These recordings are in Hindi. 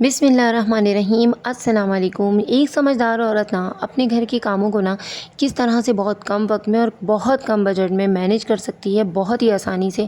बिस्मिल्लाहिर्रहमानिर्रहीम अस्सलाम वालेकुम। एक समझदार औरत ना अपने घर के कामों को ना किस तरह से बहुत कम वक्त में और बहुत कम बजट में मैनेज कर सकती है, बहुत ही आसानी से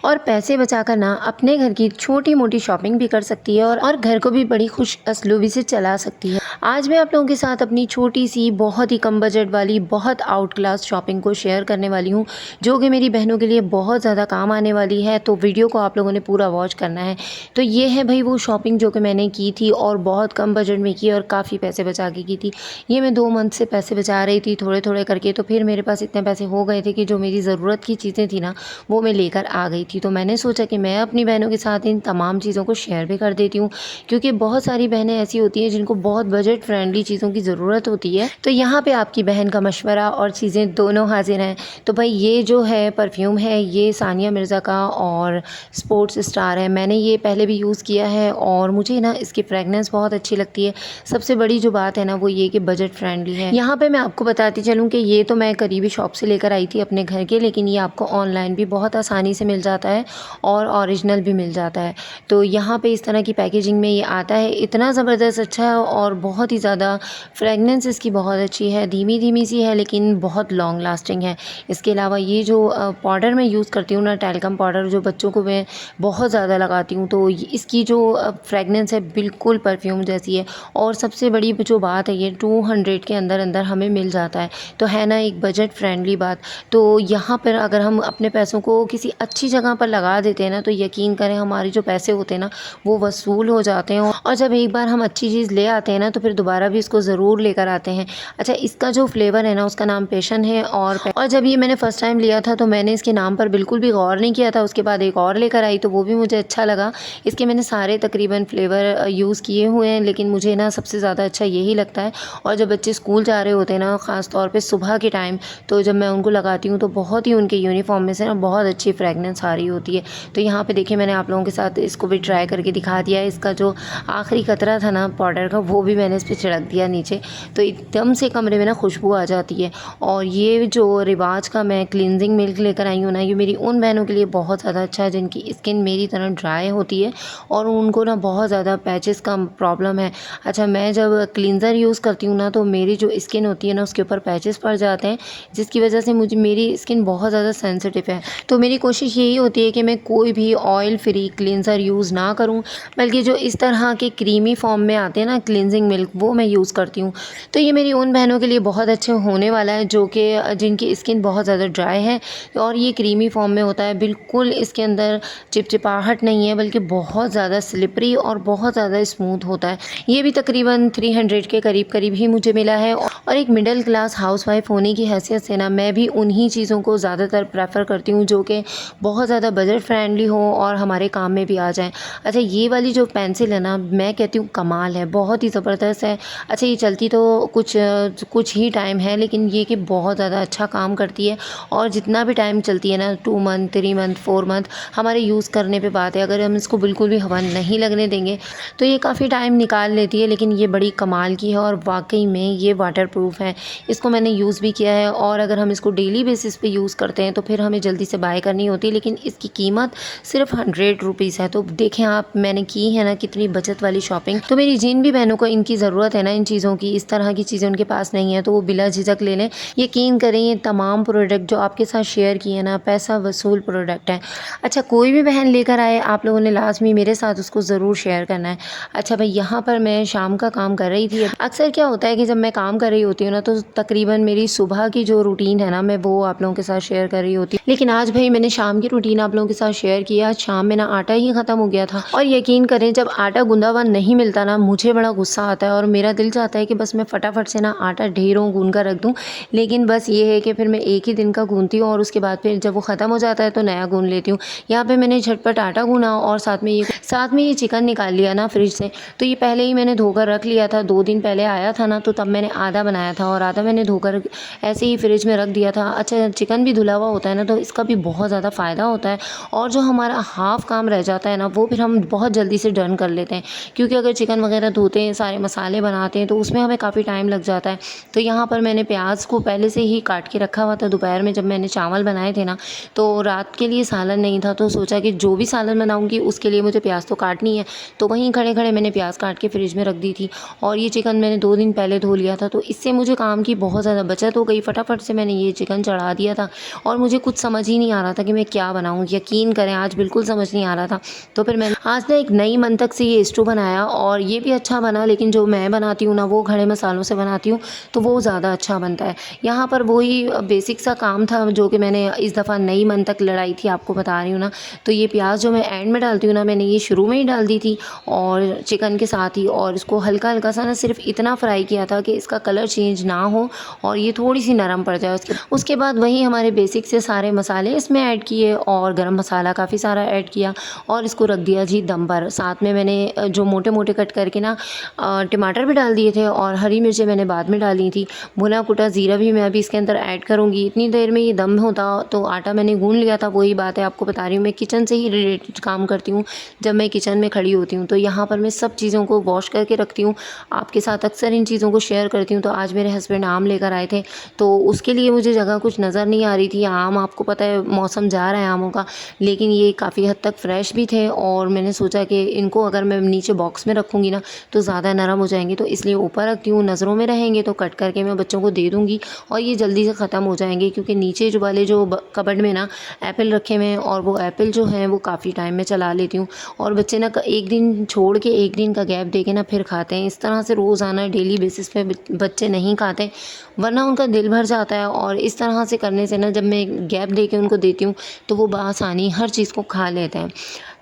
और पैसे बचाकर ना अपने घर की छोटी मोटी शॉपिंग भी कर सकती है और घर को भी बड़ी खुश असलूबी से चला सकती है। आज मैं आप लोगों के साथ अपनी छोटी सी बहुत ही कम बजट वाली बहुत आउट क्लास शॉपिंग को शेयर करने वाली हूँ, जो कि मेरी बहनों के लिए बहुत ज़्यादा काम आने वाली है। तो वीडियो को आप लोगों ने पूरा वॉच करना है। तो ये है भाई वो शॉपिंग जो कि मैंने की थी और बहुत कम बजट में की और काफ़ी पैसे बचा के की थी। ये मैं 2 मंथ से पैसे बचा रही थी थोड़े थोड़े करके, तो फिर मेरे पास इतने पैसे हो गए थे कि जो मेरी ज़रूरत की चीज़ें थी ना वो मैं लेकर आ गई थी। तो मैंने सोचा कि मैं अपनी बहनों के साथ इन तमाम चीज़ों को शेयर भी कर देती हूँ, क्योंकि बहुत सारी बहनें ऐसी होती हैं जिनको बहुत बजट फ्रेंडली चीज़ों की ज़रूरत होती है। तो यहाँ पे आपकी बहन का मशवरा और चीज़ें दोनों हाजिर हैं। तो भाई ये जो है परफ्यूम है, ये सानिया मिर्ज़ा का और स्पोर्ट्स स्टार है। मैंने ये पहले भी यूज़ किया है और मुझे ना इसकी फ्रेगनेंस बहुत अच्छी लगती है। सबसे बड़ी जो बात है ना वो ये कि बजट फ्रेंडली है। यहाँ पे मैं आपको बताती चलूँ कि ये तो मैं करीबी शॉप से लेकर आई थी अपने घर के, लेकिन ये आपको ऑनलाइन भी बहुत आसानी से मिल जाता है और ओरिजिनल भी मिल जाता है। तो यहाँ पे इस तरह की पैकेजिंग में ये आता है, इतना ज़बरदस्त अच्छा है और बहुत ही ज़्यादा फ्रेगनेंस इसकी बहुत अच्छी है। धीमी धीमी सी है लेकिन बहुत लॉन्ग लास्टिंग है। इसके अलावा ये जो पाउडर मैं यूज़ करती हूँ ना, टैल्कम पाउडर, जो बच्चों को मैं बहुत ज़्यादा लगाती हूँ, तो इसकी जो फ्रेगनेंस है बिल्कुल परफ्यूम जैसी है। और सबसे बड़ी जो बात है, ये 200 के अंदर अंदर हमें मिल जाता है। तो है ना एक बजट फ्रेंडली बात। तो यहाँ पर अगर हम अपने पैसों को किसी अच्छी जगह पर लगा देते हैं ना, तो यकीन करें हमारे जो पैसे होते हैं ना वो वसूल हो जाते हैं। और जब एक बार हम अच्छी चीज़ ले आते हैं ना तो फिर दोबारा भी इसको ज़रूर लेकर आते हैं। अच्छा, इसका जो फ्लेवर है ना उसका नाम पैशन है। और जब ये मैंने फ़र्स्ट टाइम लिया था तो मैंने इसके नाम पर बिल्कुल भी गौर नहीं किया था। उसके बाद एक और लेकर आई तो वो भी मुझे अच्छा लगा। इसके मैंने सारे तकरीबन फ्लेवर यूज़ किए हुए हैं, लेकिन मुझे ना सबसे ज़्यादा अच्छा यही लगता है। और जब बच्चे स्कूल जा रहे होते हैं ना, ख़ास तौर पे सुबह के टाइम, तो जब मैं उनको लगाती हूँ तो बहुत ही उनके यूनिफॉर्म में से ना बहुत अच्छी फ्रेगनेंस आ रही होती है। तो यहाँ पे देखिए मैंने आप लोगों के साथ इसको भी ट्राई करके दिखा दिया है। इसका जो आखिरी कतरा था ना पाउडर का, वो भी मैंने इस पर छिड़क दिया नीचे, तो एकदम से कमरे में ना खुशबू आ जाती है। और ये जो रिवाज का मैं क्लींजिंग मिल्क लेकर आई हूँ ना, ये मेरी उन बहनों के लिए बहुत ज़्यादा अच्छा है जिनकी स्किन मेरी तरह ड्राई होती है और उनको ना बहुत ज़्यादा पैचेस का प्रॉब्लम है। अच्छा, मैं जब क्लींज़र यूज़ करती हूँ ना तो मेरी जो स्किन होती है ना उसके ऊपर पैचेस पड़ जाते हैं, जिसकी वजह से मेरी स्किन बहुत ज़्यादा सेंसिटिव है। तो मेरी कोशिश यही होती है कि मैं कोई भी ऑयल फ्री क्लींज़र यूज़ ना करूँ, बल्कि जो इस तरह के क्रीमी फॉर्म में आते हैं ना क्लींजिंग मिल्क, वो मैं यूज़ करती हूँ। तो ये मेरी उन बहनों के लिए बहुत अच्छे होने वाला है जो कि जिनकी स्किन बहुत ज़्यादा ड्राई है और ये क्रीमी फॉर्म में होता है। बिल्कुल इसके अंदर चिपचिपाहट नहीं है, बल्कि बहुत ज़्यादा स्लिपरी और बहुत ज़्यादा स्मूथ होता है। ये भी तकरीबन 300 के करीब ही मुझे मिला है। और एक मिडिल क्लास हाउसवाइफ होने की हैसियत से ना मैं भी उन्हीं चीज़ों को ज़्यादातर प्रेफर करती हूँ जो कि बहुत ज़्यादा बजट फ्रेंडली हो और हमारे काम में भी आ जाएँ। अच्छा, ये वाली जो पेंसिल है ना, मैं कहती हूँ कमाल है, बहुत ही ज़बरदस्त है। अच्छा, ये चलती तो कुछ ही टाइम है, लेकिन ये कि बहुत ज़्यादा अच्छा काम करती है। और जितना भी टाइम चलती है ना, 2 मंथ 3 मंथ 4 मंथ, हमारे यूज़ करने पे बात है। अगर हम इसको बिल्कुल भी हवा नहीं लगने देंगे तो ये काफ़ी टाइम निकाल लेती है। लेकिन ये बड़ी कमाल की है और वाकई में ये वाटर प्रूफ है। इसको मैंने यूज़ भी किया है और अगर हम इसको डेली बेसिस पे यूज़ करते हैं तो फिर हमें जल्दी से बाय करनी होती है। लेकिन इसकी कीमत सिर्फ 100 रुपीज़ है। तो देखें आप, मैंने की है ना कितनी बचत वाली शॉपिंग। तो मेरी जिन भी बहनों को इनकी ज़रूरत है ना, इन चीज़ों की, इस तरह की चीज़ें उनके पास नहीं है, तो वो बिला झिझक ले लें। यकीन करें ये तमाम प्रोडक्ट जो आपके साथ शेयर किए ना, पैसा वसूल प्रोडक्ट है। अच्छा, कोई भी बहन लेकर आए, आप लोगों ने लाजमी मेरे साथ उसको ज़रूर शेयर करना है। अच्छा भाई, यहाँ पर मैं शाम का काम कर रही थी। अक्सर क्या होता है कि जब मैं काम कर रही होती हूँ ना तो तकरीबन मेरी सुबह की जो रूटीन है ना, मैं वो आप लोगों के साथ शेयर कर रही होती हूँ। लेकिन आज भाई मैंने शाम की रूटीन आप लोगों के साथ शेयर किया। आज शाम में ना आटा ही ख़त्म हो गया था और यकीन करें जब आटा गूंदा हुआ नहीं मिलता ना, मुझे बड़ा गुस्सा आता है और मेरा दिल चाहता है कि बस मैं फटाफट से ना आटा ढेरों गूंद कर रख दूँ। लेकिन बस ये है कि फिर मैं एक ही दिन का गूंदती हूँ और उसके बाद फिर जब वो ख़त्म हो जाता है तो नया गूंद लेती हूँ। यहाँ पे मैंने झटपट आटा गूना और साथ में ये चिकन निकाल लिया ना फ्रिज से। तो ये पहले ही मैंने धोकर रख लिया था। 2 दिन पहले आया था ना, तो तब मैंने आधा बनाया था और आधा मैंने धोकर ऐसे ही फ्रिज में रख दिया था। अच्छा, चिकन भी धुला हुआ होता है ना तो इसका भी बहुत ज़्यादा फ़ायदा होता है। और जो हमारा हाफ़ काम रह जाता है ना, वो फिर हम बहुत जल्दी से डन कर लेते हैं, क्योंकि अगर चिकन वगैरह धोते हैं, सारे मसाले बनाते हैं, तो उसमें हमें काफ़ी टाइम लग जाता है। तो यहाँ पर मैंने प्याज को पहले से ही काट के रखा हुआ था। दोपहर में जब मैंने चावल बनाए थे ना, तो रात के लिए सालन नहीं था, तो सोचा कि जो भी सालन बनाऊँगी उसके लिए मुझे प्याज तो काटनी है। तो वहीं खड़े-खड़े मैंने प्याज़ काट के फ्रिज में रख दी थी और ये चिकन मैंने 2 दिन पहले धो लिया था, तो इससे मुझे काम की बहुत ज़्यादा बचत हो गई। फटाफट से मैंने ये चिकन चढ़ा दिया था और मुझे कुछ समझ ही नहीं आ रहा था कि मैं क्या बनाऊँ? यकीन करें आज बिल्कुल समझ नहीं आ रहा था। तो फिर मैंने आज ना एक नई मंतक से ये स्टू बनाया और ये भी अच्छा बना, लेकिन जो मैं बनाती हूँ ना वो खड़े मसालों से बनाती हूँ, तो वो ज़्यादा अच्छा बनता है। यहाँ पर वही बेसिक सा काम था जो कि मैंने इस दफ़ा नई मंतक लड़ाई थी, आपको बता रही हूँ ना। तो ये प्याज़ जो मैं एंड में डालती हूँ ना, मैंने ये शुरू में ही डाल दी थी और चिकन के साथ ही, और इसको हल्का-हल्का सा ना सिर्फ़ इतना फ्राई किया था कि इसका कलर चेंज ना हो और ये थोड़ी-सी नरम पड़ जाए। उसके बाद वही हमारे बेसिक से सारे मसाले इसमें ऐड किए और गरम मसाला काफ़ी सारा ऐड किया और इसको रख दिया जी दम पर। साथ में मैंने जो मोटे-मोटे कट करके ना टमाटर भी डाल दिए थे और हरी मिर्चें मैंने बाद में डाली थी। भुना कुटा ज़ीरा भी मैं अभी इसके अंदर ऐड करूँगी। इतनी देर में ये दम होता तो आटा मैंने गूँध लिया था। वही बात है, आपको बता रही हूँ, मैं किचन से ही रिलेटेड काम करती हूँ। जब मैं किचन में खड़ी होती हूँ तो यहाँ पर मैं सब चीज़ों को वॉश करके रखती हूँ। आपके साथ अक्सर इन चीज़ों को शेयर करती हूँ। तो आज मेरे हस्बैंड आम लेकर आए थे, तो उसके लिए मुझे जगह कुछ नज़र नहीं आ रही थी। आम, आपको पता है मौसम जा रहा है आमों का, लेकिन ये काफ़ी हद तक फ्रेश भी थे और मैंने सोचा कि इनको अगर मैं नीचे बॉक्स में रखूँगी ना तो ज़्यादा नरम हो जाएंगे, तो इसलिए ऊपर रखती हूँ। नज़रों में रहेंगे तो कट करके मैं बच्चों को दे दूँगी और ये जल्दी से ख़त्म हो जाएंगे, क्योंकि नीचे जो वाले जो कबर्ड में ना एप्पल रखे हुए हैं और वो एप्पल जो हैं वो काफ़ी टाइम में चला लेती हूँ और बच्चे ना एक दिन छोड़ के एक दिन का गैप दे के ना फिर खाते हैं। इस तरह से रोज़ाना डेली बेसिस पे बच्चे नहीं खाते, वरना उनका दिल भर जाता है। और इस तरह से करने से ना जब मैं गैप दे के उनको देती हूँ तो वो बआसानी हर चीज़ को खा लेते हैं।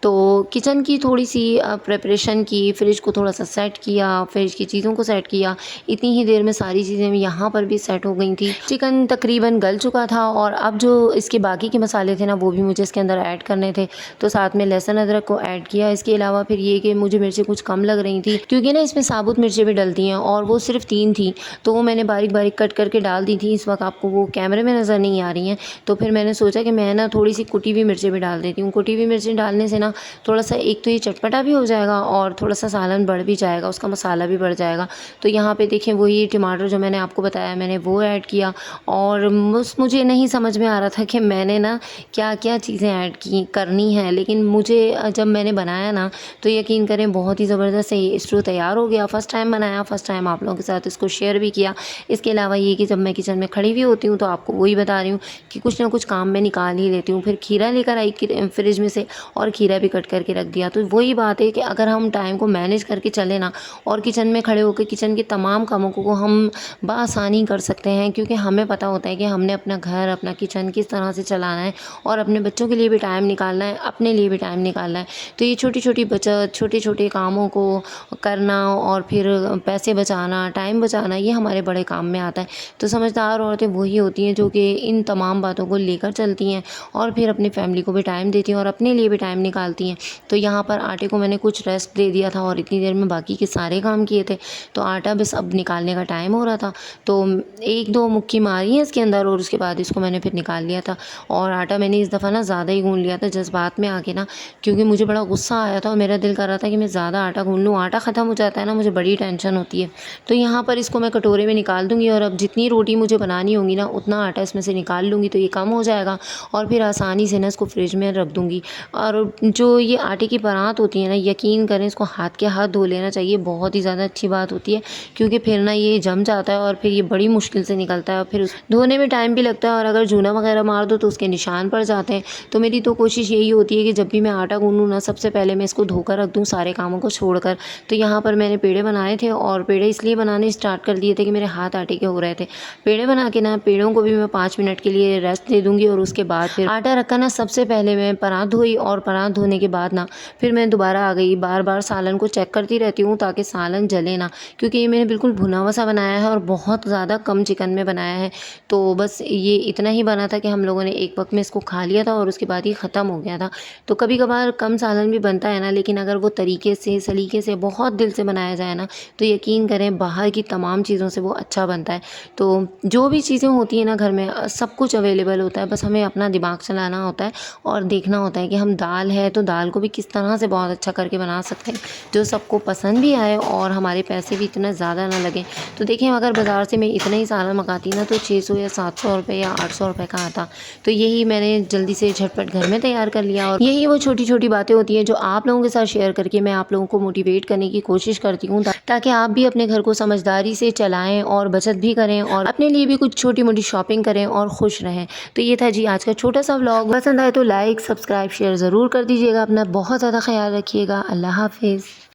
तो किचन की थोड़ी-सी प्रिपरेशन की, फ्रिज को थोड़ा-सा सेट किया, फ्रिज की चीज़ों को सेट किया। इतनी ही देर में सारी चीज़ें यहाँ पर भी सेट हो गई थी। चिकन तकरीबन गल चुका था और अब जो इसके बाकी के मसाले थे ना वो भी मुझे इसके अंदर ऐड करने थे। तो साथ में लहसुन अदरक को ऐड किया। इसके अलावा फिर ये कि मुझे मिर्चें कुछ कम लग रही थी, क्योंकि ना इसमें साबुत मिर्चें भी डलती हैं और वो सिर्फ 3 थी, तो वो मैंने बारीक-बारीक कट करके डाल दी थी। इस वक्त आपको वो कैमरे में नज़र नहीं आ रही हैं, तो फिर मैंने सोचा कि मैं ना थोड़ी-सी कुटी हुई मिर्चें भी डाल देती हूँ। कुटी हुई मिर्चें डालने से ना थोड़ा-सा एक तो ये चटपटा भी हो जाएगा और थोड़ा-सा सालन बढ़ भी जाएगा, उसका मसाला भी बढ़ जाएगा। तो यहाँ पे देखिए वही टमाटर जो मैंने आपको बताया मैंने वो ऐड किया और मुझे नहीं समझ में आ रहा था कि मैंने ना क्या-क्या चीज़ें ऐड की करनी हैं, लेकिन मुझे जब मैंने बनाया ना तो यकीन करें बहुत ही ज़बरदस्त ये स्टू तैयार हो गया। फ़र्स्ट टाइम बनाया, फ़र्स्ट टाइम आप लोगों के साथ इसको शेयर भी किया। इसके अलावा ये कि जब मैं किचन में खड़ी हुई होती हूँ तो आपको वही बता रही हूँ कि कुछ ना कुछ काम मैं निकाल ही लेती हूँ। फिर खीरा लेकर आई फ्रिज में से और खीरा भी कट करके रख दिया। तो वही बात है कि अगर हम टाइम को मैनेज करके चलें ना और किचन में खड़े होकर किचन के तमाम कामों को हम बआसानी कर सकते हैं, क्योंकि हमें पता होता है कि हमने अपना घर, अपना किचन किस तरह से चलाना है और अपने बच्चों के लिए भी टाइम निकालना है, अपने लिए भी टाइम निकालना है। तो ये छोटी-छोटी बचत, छोटे-छोटे कामों को करना और फिर पैसे बचाना, टाइम बचाना, ये हमारे बड़े काम में आता है। तो समझदार औरतें वही होती हैं जो कि इन तमाम बातों को लेकर चलती हैं और फिर अपनी फैमिली को भी टाइम देती हैं और अपने लिए भी टाइम निकालती हैं। तो यहाँ पर आटे को मैंने कुछ रेस्ट दे दिया था और इतनी देर में बाकी के सारे काम किए थे, तो आटा बस अब निकालने का टाइम हो रहा था। तो 1-2 मुक्की मारी है इसके अंदर और उसके बाद इसको मैंने फिर निकाल लिया था। और आटा मैंने इस दफ़ा ना ज़्यादा ही गूँध लिया था जज़्बात में आके ना, क्योंकि मुझे बड़ा गुस्सा आया था और मेरा दिल कर रहा था कि मैं ज़्यादा आटा गूँध लूँ। आटा ख़त्म हो जाता है ना, मुझे बड़ी टेंशन होती है। तो यहाँ पर इसको मैं कटोरे में निकाल दूँगी और अब जितनी रोटी मुझे बनानी होगी ना उतना आटा इसमें से निकाल लूँगी, तो ये कम हो जाएगा और फिर आसानी से ना इसको फ्रिज में रख दूँगी। और जो ये आटे की परात होती है ना, यकीन करें इसको हाथ के हाथ धो लेना चाहिए, बहुत ही ज़्यादा अच्छी बात होती है, क्योंकि फिर ना ये जम जाता है और फिर ये बड़ी मुश्किल से निकलता है और फिर धोने में टाइम भी लगता है और अगर जूना वगैरह मार दो तो उसके निशान पड़ जाते हैं। तो मेरी तो कोशिश यही होती है कि जब भी मैं आटा गूँधूँ ना सबसे पहले मैं इसको धोकर रख दूँ सारे कामों को छोड़कर। तो यहाँ पर मैंने पेड़े बनाए थे और पेड़े इसलिए बनाने स्टार्ट कर दिए थे कि मेरे हाथ आटे के हो रहे थे। पेड़े बना के ना पेड़ों को भी मैं 5 मिनट के लिए रेस्ट दे दूँगी और उसके बाद फिर आटा रखकर ना सबसे पहले मैं परात धोई और परात धोने के बाद ना फिर मैं दोबारा आ गई। बार-बार सालन को चेक करती रहती हूँ ताकि सालन जले ना, क्योंकि ये मैंने बिल्कुल भुना हुआ सा बनाया है और बहुत ज़्यादा कम चिकन में बनाया है। तो बस ये इतना ही बना था कि हम लोगों ने एक वक्त में इसको खा लिया था और उसके बाद ये ख़त्म हो गया था। तो कभी-कभार कम सालन भी बनता है ना, लेकिन अगर वो तरीके से, सलीके से, बहुत दिल से बनाया जाए ना तो यकीन करें बाहर की तमाम चीज़ों से वो अच्छा बनता है। तो जो भी चीज़ें होती हैं ना घर में सब कुछ अवेलेबल होता है, बस हमें अपना दिमाग चलाना होता है और देखना होता है कि हम दाल है तो दाल को भी किस तरह से बहुत अच्छा करके बना सकते हैं जो सबको पसंद भी आए और हमारे पैसे भी इतना ज़्यादा ना लगें। तो देखिए अगर बाज़ार से मैं इतना ही सालन मंगाती ना तो 600 या 700 रुपये या 800 रुपये का आता। तो यही मैंने जल्दी से झटपट घर में तैयार कर लिया और यही वो छोटी छोटी बातें होती हैं जो आप लोगों के साथ शेयर करके मैं आप लोगों को मोटिवेट करने की कोशिश करती हूँ ताकि आप भी अपने घर को समझदारी से चलाएं और बचत भी करें और अपने लिए भी कुछ छोटी मोटी शॉपिंग करें और खुश रहें। तो ये था जी आज का छोटा सा व्लॉग। पसंद आए तो लाइक सब्सक्राइब शेयर ज़रूर कर दीजिएगा। अपना बहुत ज़्यादा ख्याल रखिएगा। अल्लाह हाफिज़।